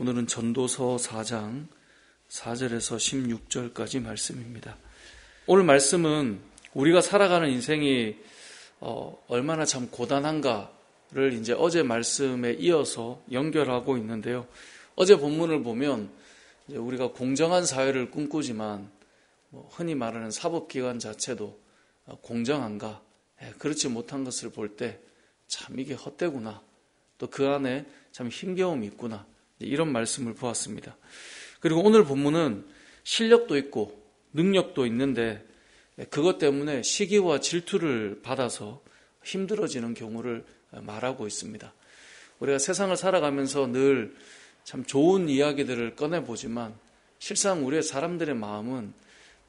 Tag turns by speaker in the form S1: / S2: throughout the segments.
S1: 오늘은 전도서 4장 4절에서 16절까지 말씀입니다. 오늘 말씀은 우리가 살아가는 인생이 얼마나 참 고단한가를 이제 어제 말씀에 이어서 연결하고 있는데요. 어제 본문을 보면 이제 우리가 공정한 사회를 꿈꾸지만 흔히 말하는 사법기관 자체도 공정한가? 그렇지 못한 것을 볼 때 참 이게 헛되구나. 또 그 안에 참 힘겨움이 있구나. 이런 말씀을 보았습니다. 그리고 오늘 본문은 실력도 있고 능력도 있는데 그것 때문에 시기와 질투를 받아서 힘들어지는 경우를 말하고 있습니다. 우리가 세상을 살아가면서 늘 참 좋은 이야기들을 꺼내보지만 실상 우리의 사람들의 마음은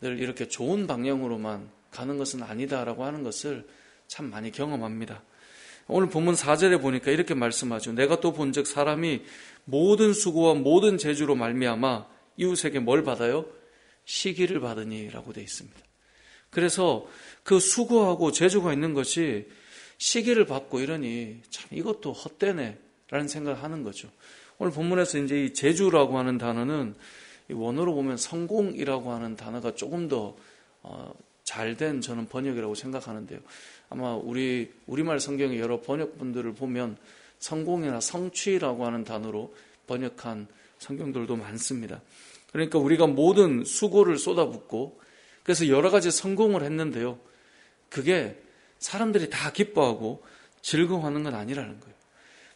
S1: 늘 이렇게 좋은 방향으로만 가는 것은 아니다라고 하는 것을 참 많이 경험합니다. 오늘 본문 4절에 보니까 이렇게 말씀하죠. 내가 또 본즉 사람이 모든 수고와 모든 재주로 말미암아 이웃에게 뭘 받아요? 시기를 받으니라고 되어 있습니다. 그래서 그 수고하고 재주가 있는 것이 시기를 받고 이러니 참 이것도 헛되네 라는 생각을 하는 거죠. 오늘 본문에서 이제 이 재주라고 하는 단어는 원어로 보면 성공이라고 하는 단어가 조금 더 잘된 저는 번역이라고 생각하는데요. 아마 우리말 성경의 여러 번역본들을 보면 성공이나 성취라고 하는 단어로 번역한 성경들도 많습니다. 그러니까 우리가 모든 수고를 쏟아붓고 그래서 여러 가지 성공을 했는데요. 그게 사람들이 다 기뻐하고 즐거워하는 건 아니라는 거예요.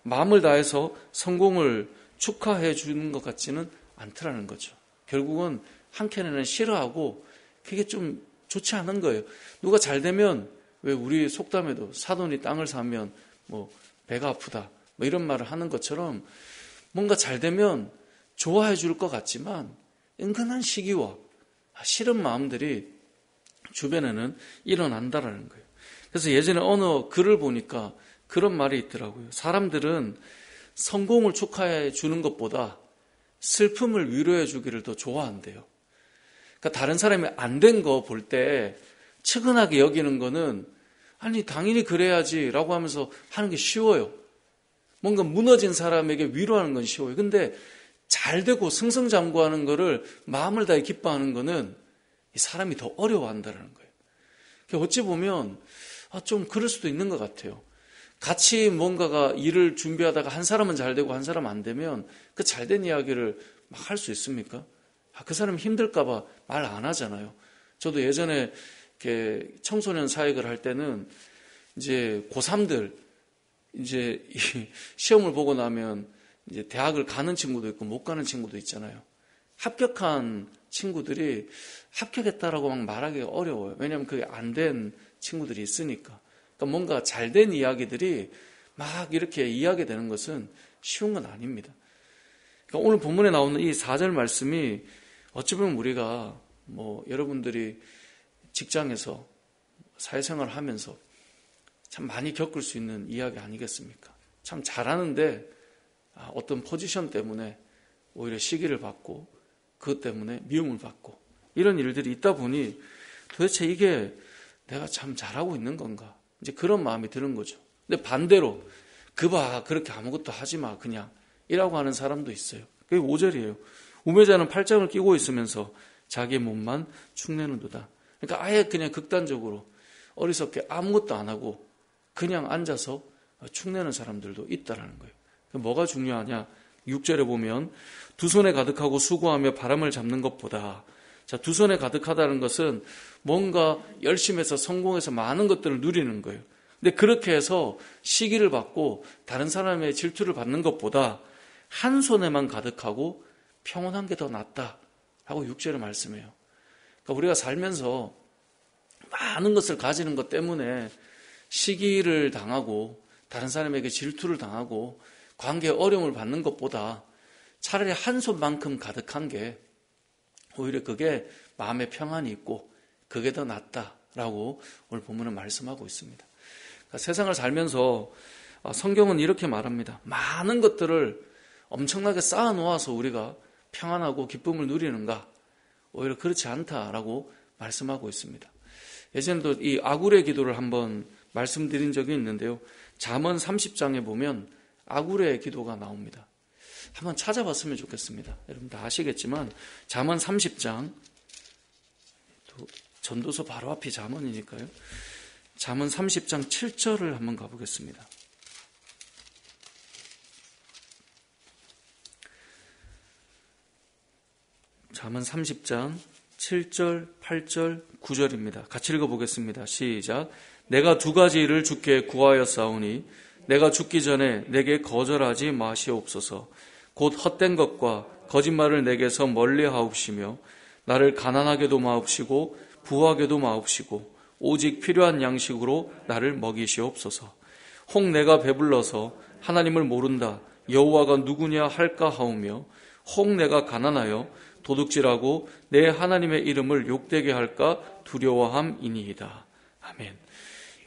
S1: 마음을 다해서 성공을 축하해 주는 것 같지는 않더라는 거죠. 결국은 한켠에는 싫어하고 그게 좀 좋지 않은 거예요. 누가 잘 되면 왜 우리 속담에도 사돈이 땅을 사면 배가 아프다 이런 말을 하는 것처럼 뭔가 잘 되면 좋아해 줄 것 같지만 은근한 시기와 싫은 마음들이 주변에는 일어난다라는 거예요. 그래서 예전에 어느 글을 보니까 그런 말이 있더라고요. 사람들은 성공을 축하해 주는 것보다 슬픔을 위로해 주기를 더 좋아한대요. 그러니까 다른 사람이 안 된 거 볼 때 측은하게 여기는 거는 아니 당연히 그래야지라고 하면서 하는 게 쉬워요. 뭔가 무너진 사람에게 위로하는 건 쉬워요. 근데 잘 되고 승승장구하는 거를 마음을 다해 기뻐하는 거는 이 사람이 더 어려워한다는 거예요. 어찌 보면 좀 그럴 수도 있는 것 같아요. 같이 뭔가가 일을 준비하다가 한 사람은 잘 되고 한 사람은 안 되면 그 잘된 이야기를 막 할 수 있습니까? 그 사람 힘들까 봐 말 안 하잖아요. 저도 예전에 이렇게 청소년 사역을 할 때는 이제 고3들 이제 시험을 보고 나면 이제 대학을 가는 친구도 있고 못 가는 친구도 있잖아요. 합격한 친구들이 합격했다라고 막 말하기가 어려워요. 왜냐하면 그게 안 된 친구들이 있으니까. 그러니까 뭔가 잘된 이야기들이 막 이렇게 이야기되는 것은 쉬운 건 아닙니다. 그러니까 오늘 본문에 나오는 이 4절 말씀이 어찌 보면 우리가 여러분들이 직장에서 사회생활을 하면서 참 많이 겪을 수 있는 이야기 아니겠습니까? 참 잘하는데 어떤 포지션 때문에 오히려 시기를 받고 그것 때문에 미움을 받고 이런 일들이 있다 보니 도대체 이게 내가 참 잘하고 있는 건가? 이제 그런 마음이 드는 거죠. 근데 반대로 그렇게 아무것도 하지 마 그냥 이라고 하는 사람도 있어요. 그게 5절이에요. 우매자는 팔짱을 끼고 있으면서 자기 몸만 축내는도다. 그러니까 아예 그냥 극단적으로 어리석게 아무것도 안 하고 그냥 앉아서 축내는 사람들도 있다라는 거예요. 뭐가 중요하냐? 6절에 보면 두 손에 가득하고 수고하며 바람을 잡는 것보다 두 손에 가득하다는 것은 뭔가 열심히 해서 성공해서 많은 것들을 누리는 거예요. 근데 그렇게 해서 시기를 받고 다른 사람의 질투를 받는 것보다 한 손에만 가득하고 평온한 게 더 낫다라고 6절에 말씀해요. 그러니까 우리가 살면서 많은 것을 가지는 것 때문에 시기를 당하고 다른 사람에게 질투를 당하고 관계에 어려움을 받는 것보다 차라리 한 손만큼 가득한 게 오히려 그게 마음에 평안이 있고 그게 더 낫다라고 오늘 본문은 말씀하고 있습니다. 그러니까 세상을 살면서 성경은 이렇게 말합니다. 많은 것들을 엄청나게 쌓아놓아서 우리가 평안하고 기쁨을 누리는가? 오히려 그렇지 않다라고 말씀하고 있습니다. 예전에도 이 아굴의 기도를 한번 말씀드린 적이 있는데요. 잠언 30장에 보면 아굴의 기도가 나옵니다. 한번 찾아봤으면 좋겠습니다. 여러분 다 아시겠지만 잠언 30장, 전도서 바로 앞이 잠언이니까요. 잠언 30장 7절을 한번 가보겠습니다. 잠언 30장 7절, 8절, 9절입니다. 같이 읽어보겠습니다. 시작. 내가 두 가지 일을 주께 구하였사오니 내가 죽기 전에 내게 거절하지 마시옵소서. 곧 헛된 것과 거짓말을 내게서 멀리하옵시며 나를 가난하게도 마옵시고 부하게도 마옵시고 오직 필요한 양식으로 나를 먹이시옵소서. 혹 내가 배불러서 하나님을 모른다 여호와가 누구냐 할까 하오며 혹 내가 가난하여 도둑질하고 내 하나님의 이름을 욕되게 할까 두려워함이니이다. 아멘.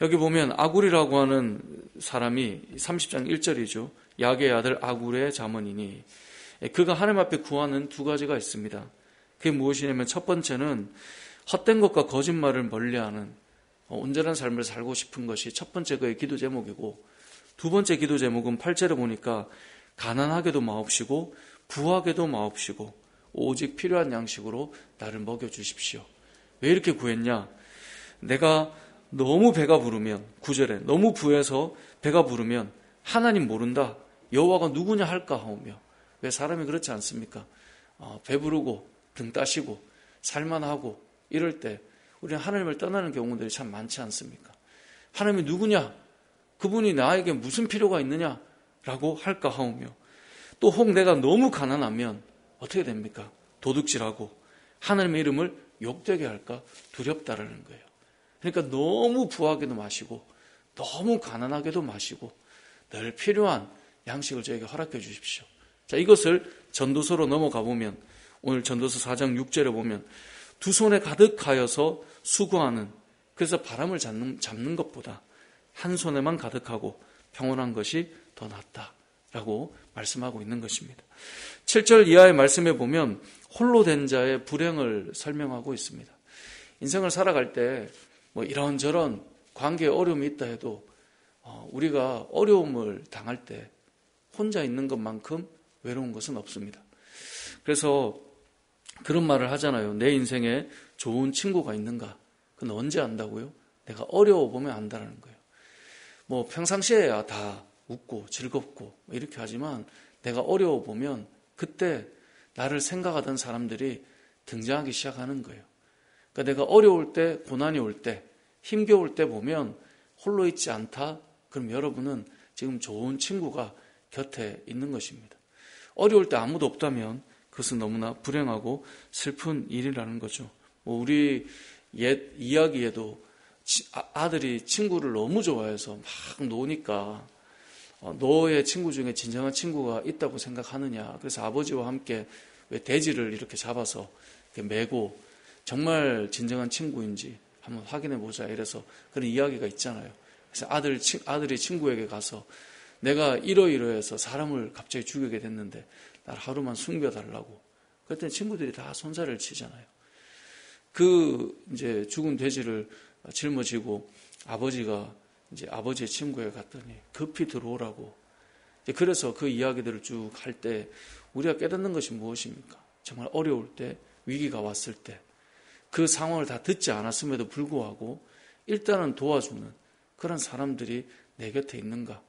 S1: 여기 보면 아굴이라고 하는 사람이 30장 1절이죠. 야게의 아들 아굴의 자문이니 그가 하나님 앞에 구하는 두 가지가 있습니다. 그게 무엇이냐면 첫 번째는 헛된 것과 거짓말을 멀리하는 온전한 삶을 살고 싶은 것이 첫 번째 그의 기도 제목이고, 두 번째 기도 제목은 8절에 보니까 가난하게도 마옵시고 부하게도 마옵시고 오직 필요한 양식으로 나를 먹여주십시오. 왜 이렇게 구했냐? 내가 너무 배가 부르면, 9절에 너무 부해서 배가 부르면 하나님 모른다 여호와가 누구냐 할까 하오며. 왜 사람이 그렇지 않습니까? 배부르고 등 따시고 살만하고 이럴 때 우리는 하나님을 떠나는 경우들이 참 많지 않습니까? 하나님이 누구냐? 그분이 나에게 무슨 필요가 있느냐라고 할까 하오며, 또 혹 내가 너무 가난하면 어떻게 됩니까? 도둑질하고 하나님의 이름을 욕되게 할까 두렵다라는 거예요. 그러니까 너무 부하게도 마시고 너무 가난하게도 마시고 늘 필요한 양식을 저에게 허락해 주십시오. 자, 이것을 전도서로 넘어가 보면, 오늘 전도서 4장 6절에 보면 두 손에 가득하여서 수고하는, 그래서 바람을 잡는 것보다 한 손에만 가득하고 평온한 것이 더 낫다라고 말씀하고 있는 것입니다. 7절 이하의 말씀에 보면 홀로 된 자의 불행을 설명하고 있습니다. 인생을 살아갈 때 뭐 이런저런 관계에 어려움이 있다 해도 우리가 어려움을 당할 때 혼자 있는 것만큼 외로운 것은 없습니다. 그래서 그런 말을 하잖아요. 내 인생에 좋은 친구가 있는가? 그건 언제 안다고요? 내가 어려워 보면 안다라는 거예요. 뭐 평상시에야 다 웃고 즐겁고 이렇게 하지만 내가 어려워 보면 그때 나를 생각하던 사람들이 등장하기 시작하는 거예요. 그러니까 내가 어려울 때, 고난이 올 때, 힘겨울 때 보면 홀로 있지 않다? 그럼 여러분은 지금 좋은 친구가 곁에 있는 것입니다. 어려울 때 아무도 없다면 그것은 너무나 불행하고 슬픈 일이라는 거죠. 뭐 우리 옛 이야기에도 아들이 친구를 너무 좋아해서 막 노니까 너의 친구 중에 진정한 친구가 있다고 생각하느냐. 그래서 아버지와 함께 왜 돼지를 이렇게 잡아서 이렇게 메고 정말 진정한 친구인지 한번 확인해 보자 이래서 그런 이야기가 있잖아요. 그래서 아들이 친구에게 가서 내가 이러이러해서 사람을 갑자기 죽이게 됐는데 날 하루만 숨겨달라고. 그랬더니 친구들이 다 손살을 치잖아요. 그 이제 죽은 돼지를 짊어지고 아버지가 이제 아버지의 친구에 갔더니 급히 들어오라고. 그래서 그 이야기들을 쭉 할 때 우리가 깨닫는 것이 무엇입니까? 정말 어려울 때, 위기가 왔을 때 그 상황을 다 듣지 않았음에도 불구하고 일단은 도와주는 그런 사람들이 내 곁에 있는가?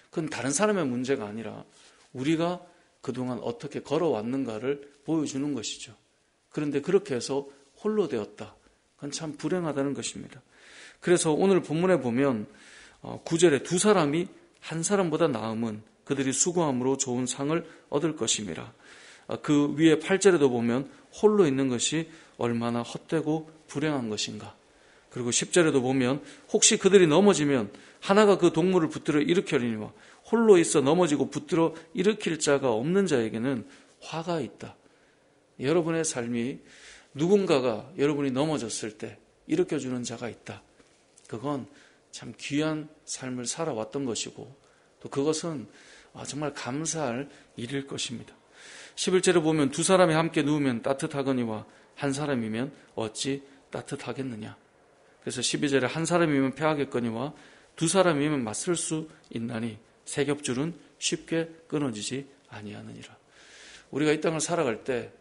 S1: 그건 다른 사람의 문제가 아니라 우리가 그동안 어떻게 걸어왔는가를 보여주는 것이죠. 그런데 그렇게 해서 홀로 되었다. 그건 참 불행하다는 것입니다. 그래서 오늘 본문에 보면 9절에 두 사람이 한 사람보다 나음은 그들이 수고함으로 좋은 상을 얻을 것임이라. 그 위에 8절에도 보면 홀로 있는 것이 얼마나 헛되고 불행한 것인가. 그리고 10절에도 보면 혹시 그들이 넘어지면 하나가 그 동물을 붙들어 일으켜리니와 홀로 있어 넘어지고 붙들어 일으킬 자가 없는 자에게는 화가 있다. 여러분의 삶이 누군가가 여러분이 넘어졌을 때 일으켜주는 자가 있다. 그건 참 귀한 삶을 살아왔던 것이고 또 그것은 정말 감사할 일일 것입니다. 11절에 보면 두 사람이 함께 누우면 따뜻하거니와 한 사람이면 어찌 따뜻하겠느냐. 그래서 12절에 한 사람이면 패하겠거니와 두 사람이면 맞설 수 있나니 세 겹줄은 쉽게 끊어지지 아니하느니라. 우리가 이 땅을 살아갈 때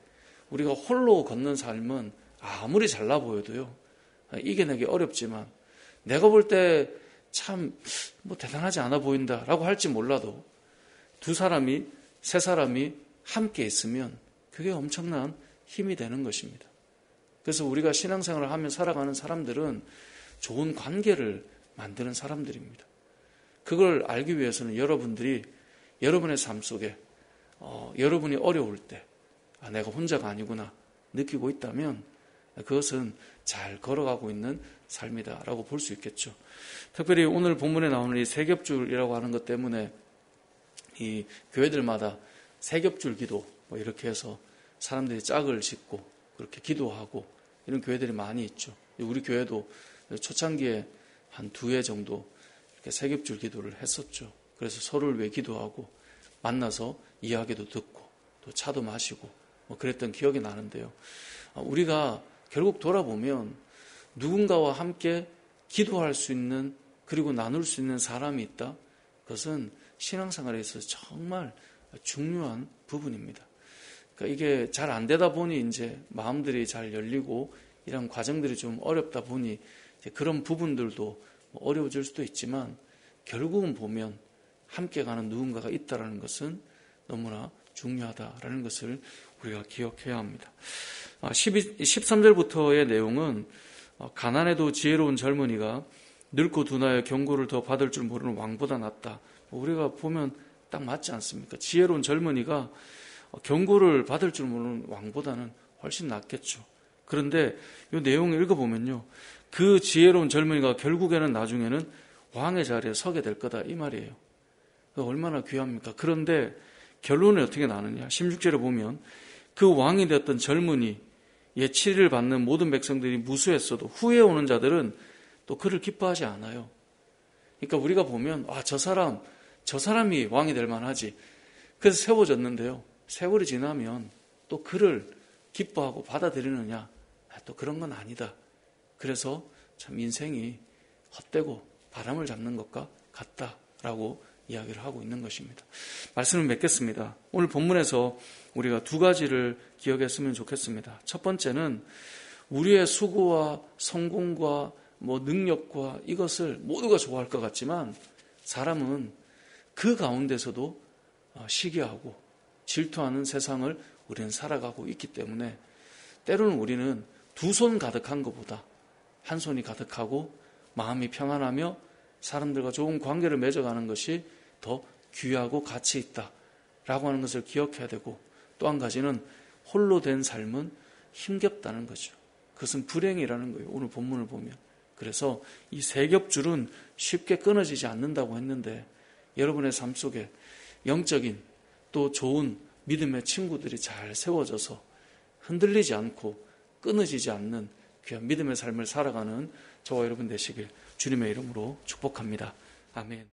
S1: 우리가 홀로 걷는 삶은 아무리 잘나 보여도요, 이겨내기 어렵지만 내가 볼 때 참 대단하지 않아 보인다라고 할지 몰라도 두 사람이, 세 사람이 함께 있으면 그게 엄청난 힘이 되는 것입니다. 그래서 우리가 신앙생활을 하며 살아가는 사람들은 좋은 관계를 만드는 사람들입니다. 그걸 알기 위해서는 여러분들이 여러분의 삶 속에 여러분이 어려울 때 내가 혼자가 아니구나 느끼고 있다면 그것은 잘 걸어가고 있는 삶이다라고 볼 수 있겠죠. 특별히 오늘 본문에 나오는 이 세겹줄이라고 하는 것 때문에 이 교회들마다 세겹줄 기도 이렇게 해서 사람들이 짝을 짓고 그렇게 기도하고 이런 교회들이 많이 있죠. 우리 교회도 초창기에 한 2회 정도 이렇게 세겹줄 기도를 했었죠. 그래서 서로를 위해 기도하고 만나서 이야기도 듣고 또 차도 마시고 그랬던 기억이 나는데요. 우리가 결국 돌아보면 누군가와 함께 기도할 수 있는, 그리고 나눌 수 있는 사람이 있다. 그것은 신앙생활에 있어서 정말 중요한 부분입니다. 그러니까 이게 잘 안 되다 보니 이제 마음들이 잘 열리고 이런 과정들이 좀 어렵다 보니 이제 그런 부분들도 어려워질 수도 있지만 결국은 보면 함께 가는 누군가가 있다는 것은 너무나 중요하다라는 것을 우리가 기억해야 합니다. 13절부터의 내용은 가난해도 지혜로운 젊은이가 늙고 둔하여 경고를 더 받을 줄 모르는 왕보다 낫다. 우리가 보면 딱 맞지 않습니까? 지혜로운 젊은이가 경고를 받을 줄 모르는 왕보다는 훨씬 낫겠죠. 그런데 이 내용을 읽어보면요, 그 지혜로운 젊은이가 결국에는 나중에는 왕의 자리에 서게 될 거다 이 말이에요. 얼마나 귀합니까? 그런데 결론이 어떻게 나느냐? 16절에 보면 그 왕이 되었던 젊은이의 치리를 받는 모든 백성들이 무수했어도 후에 오는 자들은 또 그를 기뻐하지 않아요. 그러니까 우리가 보면 저 사람이 왕이 될 만하지. 그래서 세워졌는데요. 세월이 지나면 또 그를 기뻐하고 받아들이느냐? 또 그런 건 아니다. 그래서 참 인생이 헛되고 바람을 잡는 것과 같다라고 이야기를 하고 있는 것입니다. 말씀을 맺겠습니다. 오늘 본문에서 우리가 2가지를 기억했으면 좋겠습니다. 첫 번째는 우리의 수고와 성공과 능력과 이것을 모두가 좋아할 것 같지만 사람은 그 가운데서도 시기하고 질투하는 세상을 우리는 살아가고 있기 때문에 때로는 우리는 2손 가득한 것보다 한 손이 가득하고 마음이 평안하며 사람들과 좋은 관계를 맺어가는 것이 더 귀하고 가치 있다라고 하는 것을 기억해야 되고, 또 한 가지는 홀로 된 삶은 힘겹다는 거죠. 그것은 불행이라는 거예요. 오늘 본문을 보면. 그래서 이 세겹줄은 쉽게 끊어지지 않는다고 했는데 여러분의 삶 속에 영적인 또 좋은 믿음의 친구들이 잘 세워져서 흔들리지 않고 끊어지지 않는 귀한 믿음의 삶을 살아가는 저와 여러분 되시길 주님의 이름으로 축복합니다. 아멘.